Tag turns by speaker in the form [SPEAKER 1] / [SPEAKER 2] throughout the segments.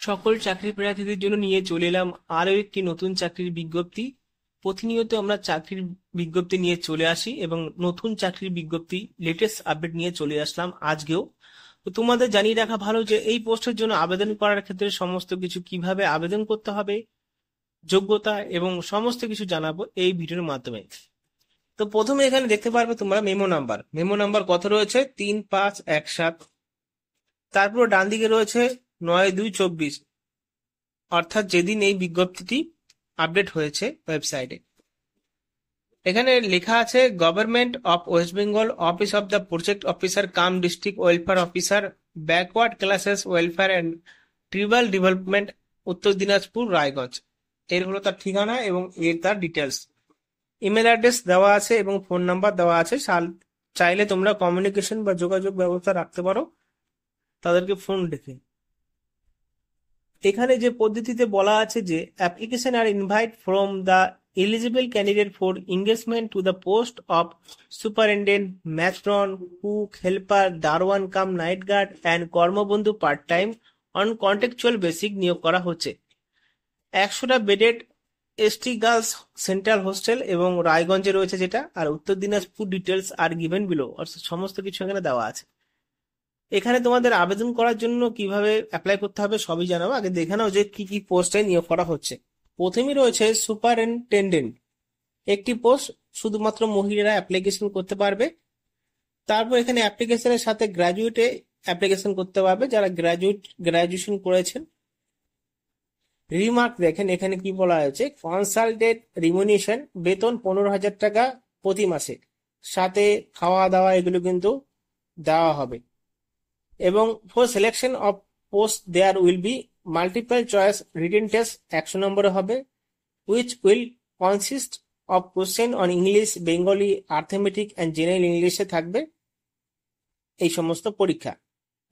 [SPEAKER 1] সকল চাকরি প্রার্থীদের জন্য নিয়ে চলে এলাম আরো একটি নতুন চাকরির বিজ্ঞপ্তি। প্রতিনিয়ত আমরা চাকরির বিজ্ঞপ্তি নিয়ে চলে আসি এবং নতুন চাকরির বিজ্ঞপ্তি লেটেস্ট আপডেট নিয়ে চলে আসলাম আজকেও। তো তোমাদের জানিয়ে রাখা ভালো যে এই পোস্টের জন্য আবেদন করার ক্ষেত্রে সমস্ত কিছু কিভাবে আবেদন করতে হবে, যোগ্যতা এবং সমস্ত কিছু জানাবো এই ভিডিওর মাধ্যমে। তো প্রথমে এখানে দেখতে পারবে তোমরা মেমো নাম্বার কত রয়েছে, 3517। তারপর ডান দিকে রয়েছে 9/2/24, অর্থাৎ যেদিন এই বিজ্ঞপ্তিটি আপডেট হয়েছে ওয়েবসাইটে। এখানে লেখা আছে government of West Bengal, office of the project officer come district welfare officer, backward classes welfare and tribal development, উত্তর দিনাজপুর, রায়গঞ্জ। এর হলো তার ঠিকানা এবং এর তার ডিটেলস। ইমেল অ্যাড্রেস দেওয়া আছে এবং ফোন নাম্বার দেওয়া আছে। চাইলে তোমরা কমিউনিকেশন বা যোগাযোগ ব্যবস্থা রাখতে পারো তাদেরকে ফোন রেখে। এখানে যে পদ্ধতিতে বলা আছে যে application are invite from the eligible candidate for engagement to the post of superintendent, matron, cook, helper, দারোয়ান কাম নাইট গার্ড অ্যান্ড কর্মবন্ধু part time on contractual basic নিয়োগ করা হচ্ছে। 100টা bedded ST girls central hostel এবং রায়গঞ্জে রয়েছে যেটা, আর Uttar Dinajpur details are given below, অর্থাৎ সমস্ত কিছু এখানে দেওয়া আছে। এখানে তোমাদের আবেদন করার জন্য কিভাবে অ্যাপ্লাই করতে হবে সবই জানাবো। আগে দেখে নাও যে কি কি পোস্টে নিয়োগ করা হচ্ছে। প্রথমেই রয়েছে সুপারিনটেন্ডেন্ট, একটি পোস্ট, শুধুমাত্র মহিলারা অ্যাপ্লিকেশন করতে পারবে। তারপর এখানে অ্যাপ্লিকেশনের সাথে গ্রাজুয়েটে অ্যাপ্লিকেশন করতে পারবে, যারা গ্রাজুয়েশন করেছেন। রিমার্ক দেখেন এখানে কি বলা হয়েছে, কনসালটেন্ট রিমুনেশন, বেতন 15,000 টাকা প্রতি মাসে, সাথে খাওয়া দাওয়া এগুলো কিন্তু দেওয়া হবে। এবং for selection of post there will be multiple choice written test 100 নম্বরে হবে, which will consist of question on English, Bengali, arithmetic and general ইংলিশে থাকবে এই সমস্ত পরীক্ষা।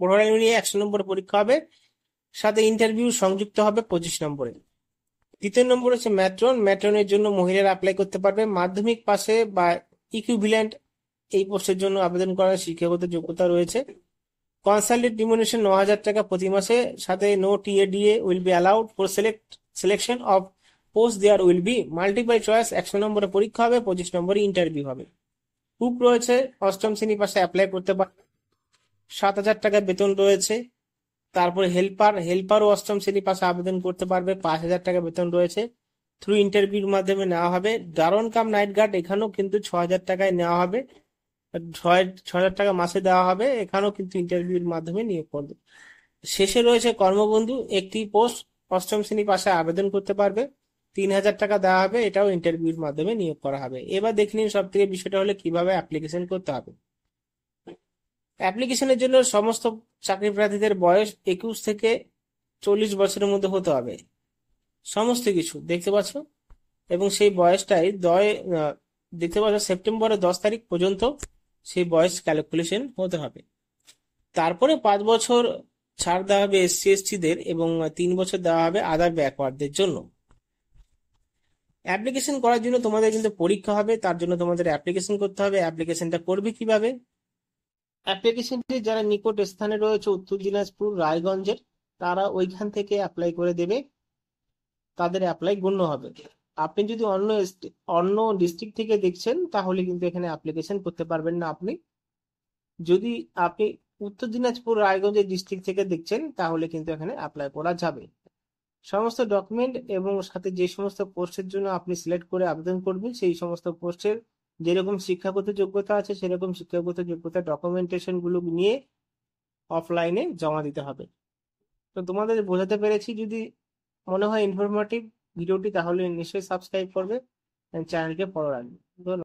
[SPEAKER 1] টোটাল মিলিয়ে 100 নম্বর পরীক্ষা হবে, সাথে ইন্টারভিউ সংযুক্ত হবে 25 নম্বরে। দ্বিতীয় নম্বর হচ্ছে ম্যাট্রনের জন্য মহিলারা অ্যাপ্লাই করতে পারবে। মাধ্যমিক পাশে বা ইকুইভ্যালেন্ট এই পোস্টের জন্য আবেদন করার শিক্ষাগত যোগ্যতা রয়েছে। কনসালটেন্ট রিমুনেশন 9,000 টাকা প্রতি মাসে, সাথে no TA DA will be allowed for selection of post there will be multiple choice, 100 নম্বরে পরীক্ষা হবে, 25 নম্বরে ইন্টারভিউ হবে। কুক রয়েছে, অষ্টম শ্রেণী পাশে অ্যাপ্লাই করতে পারবে, 7,000 টাকা বেতন রয়েছে। তারপরে হেল্পারও অষ্টম শ্রেণী পাশে আবেদন করতে পারবে, 5,000 টাকা বেতন রয়েছে, থ্রু ইন্টারভিউর মাধ্যমে নেওয়া হবে। দারোয়ান কাম নাইট গার্ড, এখানেও কিন্তু 6,000 টাকায় নেওয়া হবে, 6,000 টাকা মাসে দেওয়া হবে, এখানেও কিন্তু ইন্টারভিউর মাধ্যমে নিয়োগ করবে। শেষে রয়েছে কর্মবন্ধু, একটি পোস্ট, অষ্টম শ্রেণী পাশে আবেদন করতে পারবে, 3,000 টাকা দেওয়া হবে, এটাও ইন্টারভিউর মাধ্যমে নিয়োগ করা হবে। এবার দেখে নিন সব থেকে বিষয়টা হলে কিভাবে অ্যাপ্লিকেশন করতে হবে। অ্যাপ্লিকেশনের জন্য সমস্ত চাকরি প্রার্থীদের বয়স 21 থেকে 40 বছরের মধ্যে হতে হবে, সমস্ত কিছু দেখতে পাচ্ছ। এবং সেই বয়সটাই দেখতে পাচ্ছ সেপ্টেম্বরের 10 তারিখ পর্যন্ত সেই বয়স ক্যালকুলেশন হতে হবে। তারপরে 5 বছর ছাড় দেওয়া হবে এসসি এসটিদের এবং 3 বছর দেওয়া হবে আদার ব্যাকওয়ার্ডদের জন্য। অ্যাপ্লিকেশন করার জন্য তোমাদের কিন্তু পরীক্ষা হবে, তার জন্য তোমাদের অ্যাপ্লিকেশন করতে হবে। অ্যাপ্লিকেশনটা করবে কিভাবে? অ্যাপ্লিকেশনটি যারা নিকট স্থানে রয়েছে উত্তর দিনাজপুর, রায়গঞ্জের, তারা ওইখান থেকে অ্যাপ্লাই করে দেবে, তাদের অ্যাপ্লাই গণ্য হবে। আপনি যদি অন্য ডিস্ট্রিক্ট থেকে দেখছেন তাহলে কিন্তু এখানে অ্যাপ্লিকেশন করতে পারবেন না আপনি। যদি আপনি উত্তর দিনাজপুর, রায়গঞ্জের ডিস্ট্রিক্ট থেকে দেখছেন তাহলে কিন্তু এখানে অ্যাপ্লাই করা যাবে। সমস্ত ডকুমেন্ট এবং সাথে যে সমস্ত পোস্টের জন্য আপনি সিলেক্ট করে আবেদন করবেন সেই সমস্ত পোস্টের যেরকম শিক্ষাগত যোগ্যতা আছে সেরকম শিক্ষাগত যোগ্যতা ডকুমেন্টেশন গুলো নিয়ে অফলাইনে জমা দিতে হবে। তো তোমাদের বোঝাতে পেরেছি। যদি মনে হয় ইনফরমেটিভ ভিডিওটি তাহলে নিশ্চয়ই সাবস্ক্রাইব করবে, চ্যানেলকে ফলো রাখবে। ধন্যবাদ।